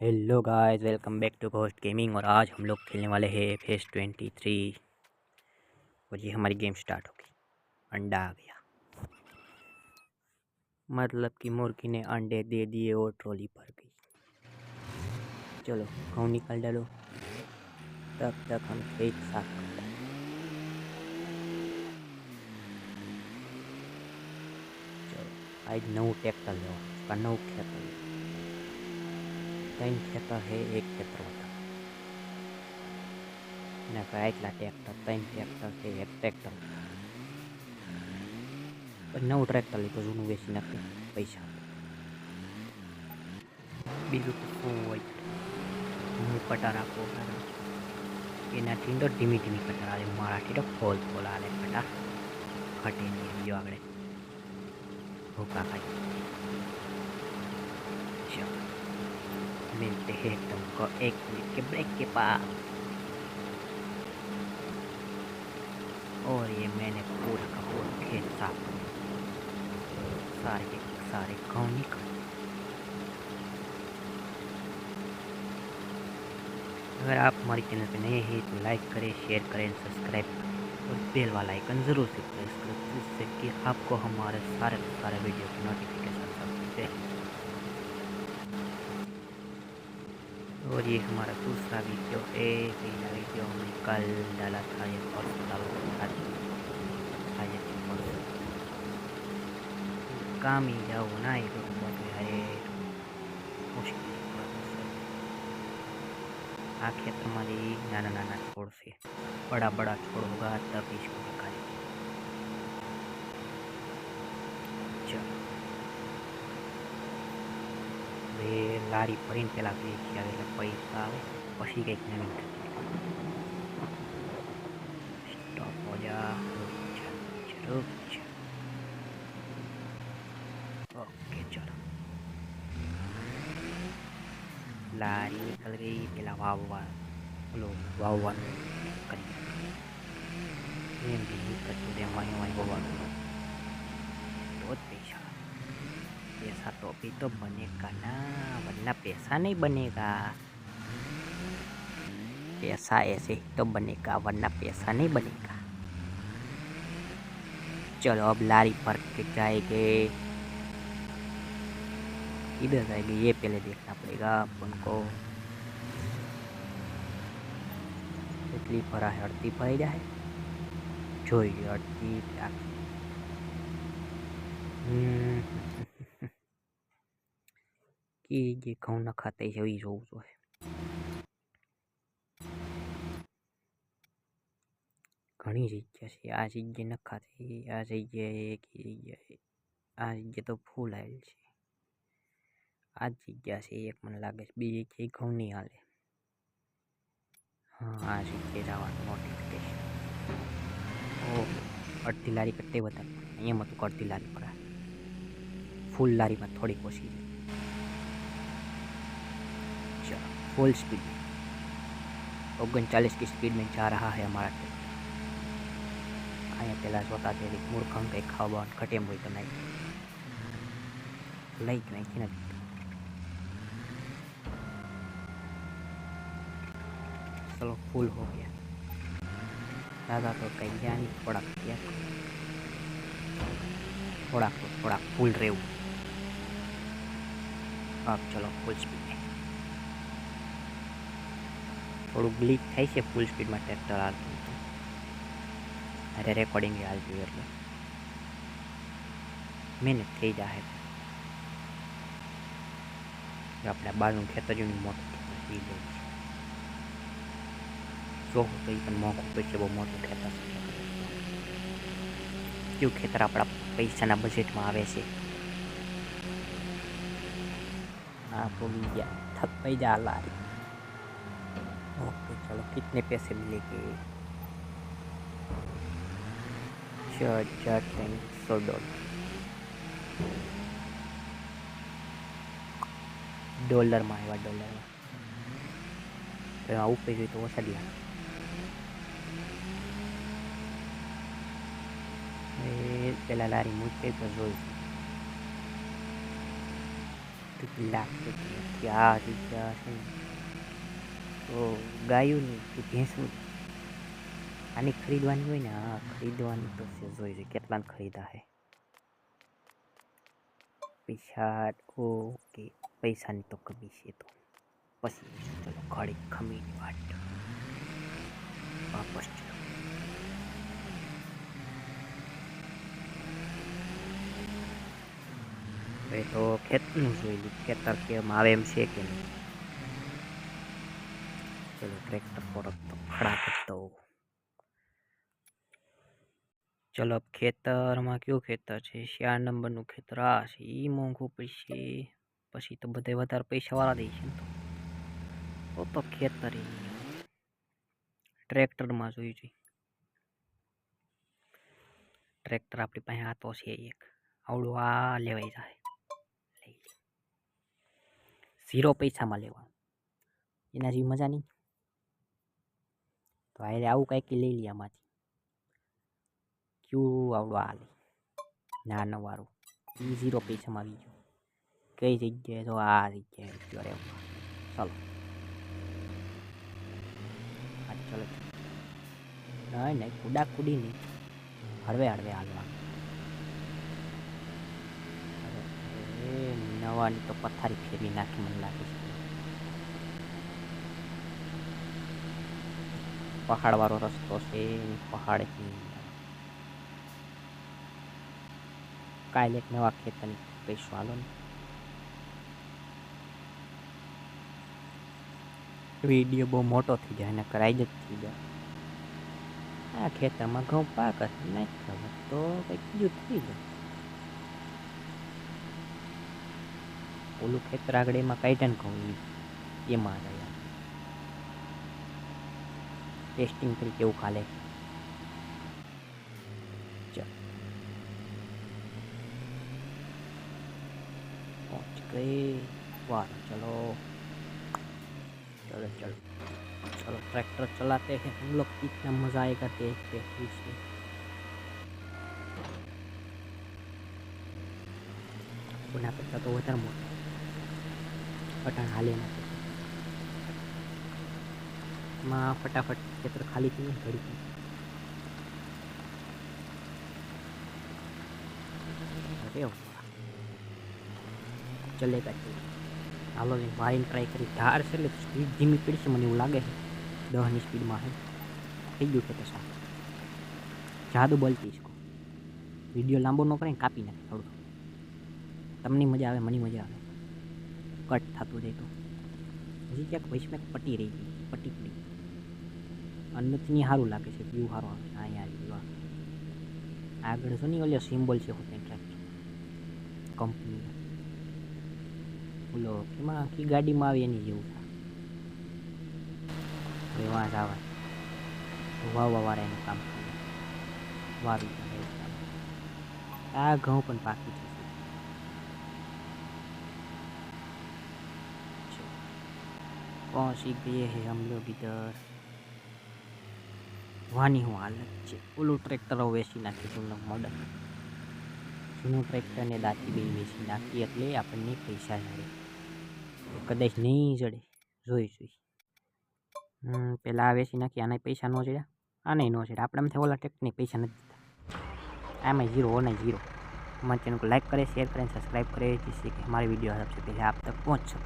Hello guys, welcome back to ghost gaming. और आज हम लोग खेलने वाले हैं फेस 23। और ये हमारी गेम स्टार्ट होगी। अंडा आ गया, मतलब कि मुर्गी ने अंडे दे दिए और ट्रॉली भर गई। चलो घाव निकाल डालो, तब तक हम खेत साफ कर डालें। चलो आज नव ट्रेक्टर लेवा, नव खेतर ले। 3 खेतर है, एक खेतर होता आटला ट्रेक्टर, 3 ट्रेक्टर है, एक ट्रेक्टर होता। नव ट्रेक्टर लीधो, जूનું વેચી નાખ્યું, પૈસા બીજું તો શું હોય। હું કટાર આપો એનાથી તો ધીમી ધીમી કટાર આવે, મારાથી તો ફોલ ફોલ આવે કટાર ઘટે નહીં। બીજો આગળ ભૂકા ખાઈ। चलो मिलते हैं तुमको 1 मिनट के ब्रेक के बाद। और ये मैंने पूरा का पूरा खेत साफ सारे के सारे गाँव निकल। अगर आप हमारे चैनल पे नए हैं तो लाइक करें, शेयर करें, सब्सक्राइब करें और बेल वाला आइकन ज़रूर से प्रेस करें, जिससे कि आपको हमारे सारे वीडियो की नोटिफिकेशन सबसे। और ये हमारा दूसरा वीडियो है। पहला वीडियो हमने कल डाला था, ये काम ही जाओ ना, ये तो बहुत है मुश्किल। आ खेतर में नाना नाना छोड़ से, बड़ा बड़ा छोड़ होगा तब इसको निकालेंगे। चलो वे लारी भरीने पेला वेची आवे એટલે પૈસા આવે, પછી કંઈક નવીન स्टॉप हो जा, रुक जा। ओके चलो, लारी निकल गई। पेला वाववा बोलो वाववा करी एम भी निकलતું દે વાય વાય વાવવાનું તો જ પૈસા। पैसा तो भी तो बनेगा ना, वरना पैसा नहीं बनेगा। पैसा ऐसे ही तो बनेगा, वरना पैसा नहीं बनेगा। चलो अब लारी पर के जाएंगे, इधर जाएंगे, ये पहले देखना पड़ेगा अपन को। कितनी भरा है, अड़ती भरी जाए જોઈએ અડધી कि ये घઉં ન ખાતા છે એ જોવું જોઈએ। ઘણી જગ્યા છે, આ જગ્યાએ ન ખાતી, આ જગ્યાએ આ જગ્યા તો ફૂલ આવેલ છે। આ જગ્યા છે એક, મને લાગે છે બીજી જગ્યાએ ઘઉં નહીં હાલે। हाँ आ जग्याए जवानुं नोटिफिकेशन। ओ अर्धी लारी करते बता अँ तो अर्धी लारी पर फूल लारी में थोड़ी ओછી। चलो फुल स्पीड में 39 की स्पीड में जा रहा है हमारा ट्रेन। अँ पेला जोता थे मूर्खा कई खावा खटेम हो तो नहीं लई नहीं ना। चलो फुल हो गया दादा, तो कहीं गया नहीं, थोड़ा किया थोड़ा फुल रेव। अब चलो फुल स्पीड में, थोड़ू ग्लिच थाय छे फुल स्पीड में ट्रेक्टर हालतुं। अरे रेकॉर्डिंग हालती एटले मेहनत थई जाए। अपने बारનું ખેતર જોઈને મોટું થઈ જાય છે, જોવું તો એ પણ મોંઘું પડશે, બહુ મોટું ખેતર છે। કેવું ખેતર આપણા પૈસાના બજેટમાં આવે છે। हाँ भूल गया, थक पई जा लारी। ओके चलो कितने पैसे मिलेंगे? $6,300 डॉलर में आया। डॉलर में तो आવું पै गई तो ओछा ज लागे। पेला लारी मूके तो जोई લાગતું જ નથી. આ જગ્યા છે ને તો ગાયું નહીં કે ભેંસું આની ખરીદવાની હોય ને, હા ખરીદવાની તો છે. જોઈ છે કેટલાને ખરીદા છે. પૈસા ઓકે, પૈસાની તો કમી છે તો પછી ચલો ઘડી ખમીની વાટ વાપસ ચલો. હવે તો ખેતરનું જોઈ લીધું, ખેતર કેમ આવે એમ છે કે નહીં. ચલો ટ્રેક્ટર પર તો ખડા કરતો. ચલો ખેતરમાં કયું ખેતર છે? 4 નંબરનું ખેતર આ છે. એ મોંઘું પડશે, પછી તો બધા વધારે પૈસા વાળા દે છે ને. તો ખેતર ટ્રેક્ટરમાં જોયું છે. ટ્રેક્ટર આપણી પાસે આ તો છે એક, આવડું આ લેવાઈ જાય. 0 પૈસામાં લેવાનું, એના જેવી મજા નહીં. તો આ આવું કંઈક લઈ લઈએ આમાંથી. ક્યું આવડું આ લે ના નવારું, એ 0 પૈસામાં આવી ગયું. કઈ જગ્યાએ તો આ જગ્યાએ ગયો. અરે ચાલો ચલો નહીં કુડા કુડી નહીં, હળવે હળવે હાલવા. નવાની તો પથારી ફેરવી નાખી મને લાગે છે. પહાડ વાળો રસ્તો છે, પહાડ કાલે એક નવા ખેતરની પૈસો હાલો ને. વિડીયો બહુ મોટો થઈ જાય અને કરાઈ જ થઈ જાય. આ ખેતરમાં ઘઉં પાક હશે નહીં ખબર તો કંઈક બીજું થઈ જાય. ઓલું ખેતર આગળ એમાં કાઢ્યા ને ઘઉં એમાં રહ્યા ટેસ્ટિંગ તરીકે એવું ખાલે. ચાલ પહોંચ ગઈ વાર. चलो चलो चलो चलो ट्रैक्टर चलाते हैं हम लोग. कितना मजा आएगा देखते हैं इसे. કોના કરતા તો વધારે મોટો પટાણ હાલે નાખે માં ફટાફટ ખેતર ખાલી થઈ ઘડી. અરે ચલેગા હાલો ને મારીને ટ્રાય કરી. ધાર છે એટલે સ્પીડ ધીમી પડી છે મને એવું લાગે છે. 10ની સ્પીડમાં છે. થઈ ગયું ખેતર સાફ. જાદુ બોલતી इसको. વિડીયો લાંબો ન કરે કાપી નાખે થોડું. તમને મજા આવે મને મજા આવે. કટ થતું જાય તો હજી ક્યાંક વૈશ્વમાં પટી રહી ગઈ. પટી પડી અંદરથી સારું લાગે છે. વ્યૂ સારો આવે છે. અહીંયા આગળ શું નહીં ઓલો સિમ્બોલ છે હોતે ટ્રેક્ટર કંપની ઓલો એમાં આખી ગાડીમાં આવે એની જેવું થાય. હવે વાં જ આવે વાવવાવાળા એનું કામ વાવી આ ઘઉં પણ પાકી છે. પહોંચી ગયે હે હમ લોગ ઇધર. વાની હું હાલત છે. ઓલું ટ્રેક્ટર વેચી નાખી જૂનું મોડલ. જૂનું ટ્રેક્ટર ને દાંતી બે વેચી નાખી એટલે આપણને પૈસા જડે. કદાચ નહીં જડે જોઈ. પેલા આ વેચી નાખી આના પૈસા ન જડ્યા. આને ન જડે. આપણે એમ થાય ઓલા ટ્રેક્ટરની પૈસા નથી દીધા. આમાં 0 ઓને 0. हमारे चैनल को लाइक करें, शेयर करें, सब्सक्राइब करें जिससे कि हमारे वीडियो सबसे पहले आप तक पहुंच सके.